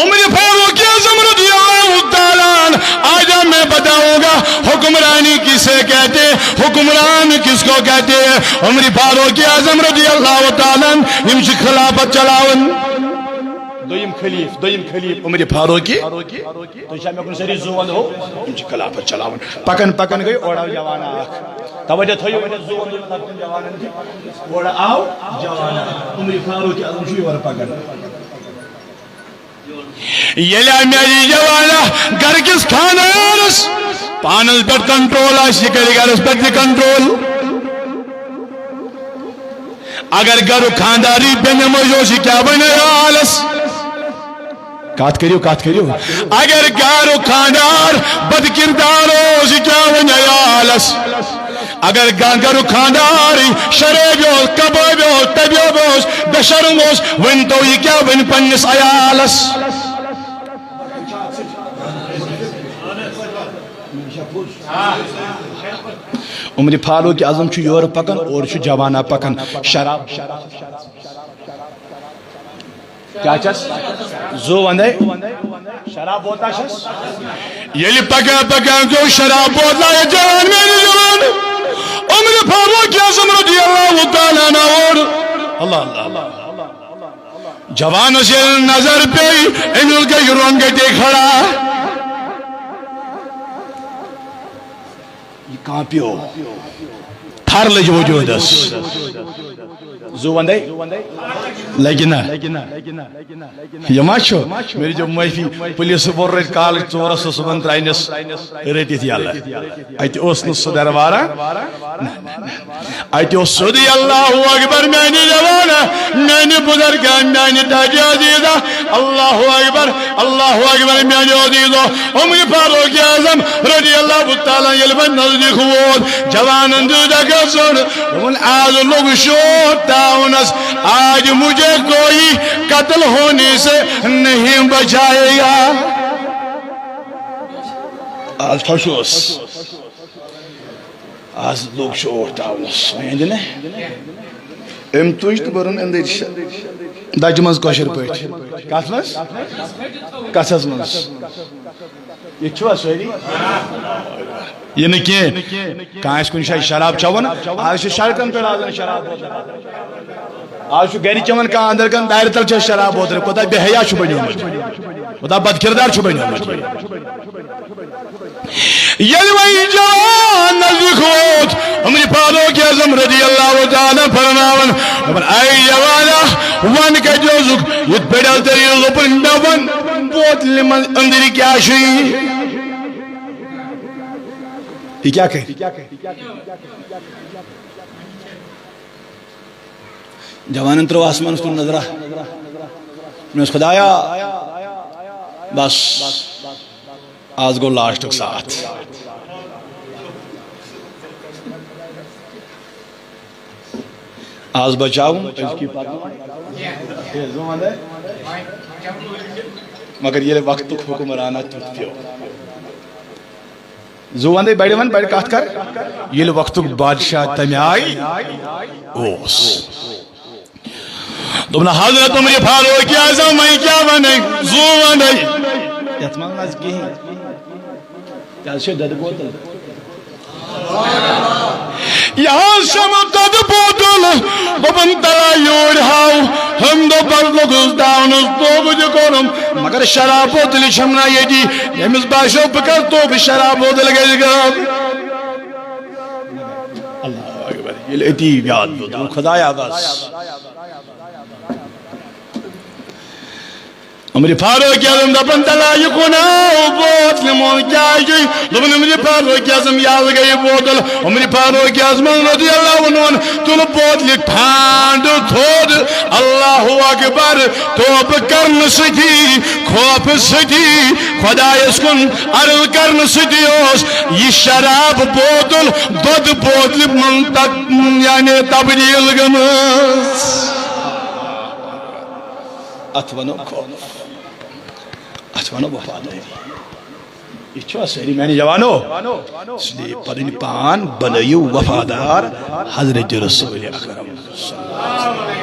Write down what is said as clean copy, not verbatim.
عمر فاروق اعظم رضی اللہ تعالیٰ عنہ آج میں بتاؤں گا حکمرانی کسے کہتے ہیں, حکمران کس کو کہتے ہیں. عمر فاروق اعظم رضی اللہ تعالیٰ عنہ یم چھ خلافت چلاون. دویم خلیف عمر فاروقی تو شاہ میں کن سری زون ہو یم چھ خلافت چلاون. پکن گئی اوڑا جوانا آکھ توجہ تھوئی وجہ زون دل تکن جوانا تھی اوڑا آو جوانا عمر فاروقی اعظم چھوئی ور پکن یلی میری جوانا گر کس خاندانس پانس پر کنٹرول آسی کری گرس پر کنٹرول. اگر گرو خانداری بین موجوسی کیا بنے آلس کات کریو اگر گرو خاندار بد کردار ہوسی کیا بنے آلس. اگر گرو خانداری شریب ہوس کباب ہوس طبیب ہوس بشرم ہوس ون تو یہ کیا بن پنس آیالس. عمر فاروق اعظم چھ یور پکن اور چھ جوانا پکن شراب کیا چس زو وندے شراب بوتا چس یلی پکا جو شراب بوتا ہے جوان میری جوان عمر فاروق اعظم رضی اللہ تعالیٰ عنہ اور اللہ جوان سے نظر پہ انہوں کے رنگ دے کھڑا یہ کہاں پیو تھار لج وجودس زو وندے لیکن یہ ماشو میری جو معافی پولیس بور رہی کال چورس صبح ترائنس ریتی تھی اللہ ایتی اوسن صدر وارا ایتی اوس صدی اللہ اکبر مینی جوانا مینی بزرگان مینی تاجی عزیزہ اللہ اکبر مینی عزیزہ عمر فاروق اعظم رضی اللہ تعالیٰ یلبن نزدیک وود جوان اندوزہ گسن ومن آج لوگ شوتا آج مجھے کوئی قتل ہونے سے نہیں بچائے گا. آج خوشوس آج لوگ شورتا ہوں ام توش تو برن اندر دجمز کوشر پیٹ کس مز کسس مز یہ چھوا سوری یہ نکی کانس کن شاید شراب چون آج شرکن پر آزن شراب آج گری چون کا اندر کن دائر تل چھ شراب ہوتا ہے خدا بے حیا چھو بنی ہومت خدا بدکردار چھو بنی ہومت یلوی جوان نزدیک ہوت عمر فاروق اعظم رضی اللہ تعالیٰ فرماون اے جوانا ون کا جوزک یہ پیڑل تری لپن ڈون بوتل من اندری کیا شئی یہ کیا کہے جوان انترو آسمان اس کو نظرہ میں اس خدایا بس آج گو لاشتک ساتھ آج بچاؤں مگر یہ وقت تک حکمرانا تک پیو زواندے بیڑی ون بیڑی کہت کر یہ وقت بادشاہ تمیائی اوس تمہیں حضرت عمر فاروق اعظم میں کیا بنے زواندے یتمان از کی کیا سے دد بوتل یہاں شمت دد بوتل ببن تلا یوڑ ہاؤ ہم دو پر لگز داؤنس تو بجے کونم مگر شراب بوتل شمنا یہ جی یہ مصباشو پکر تو بھی شراب بوتل گئی گا اللہ اکبر یہ لیتی یاد بوتل خدایا بس عمر فاروق اعظم دپن تلا یکونا بوتل مون کیا جی دپن عمر فاروق اعظم یاد گئی بوتل عمر فاروق اعظم رضی اللہ عنہ تل بوتل پھانڈ تھود اللہ اکبر توب کرن ستی خوف ستی خدا اس کن عرض کرن ستی اس یہ شراب بوتل دود بوتل منتق یعنی تبدیل گمس اتونو خوف اتوانو وفاداری یہ چھو سہری میں نے جوانو اس لئے پدن پان بنیو وفادار حضرت رسول اکرم صلی اللہ علیہ وسلم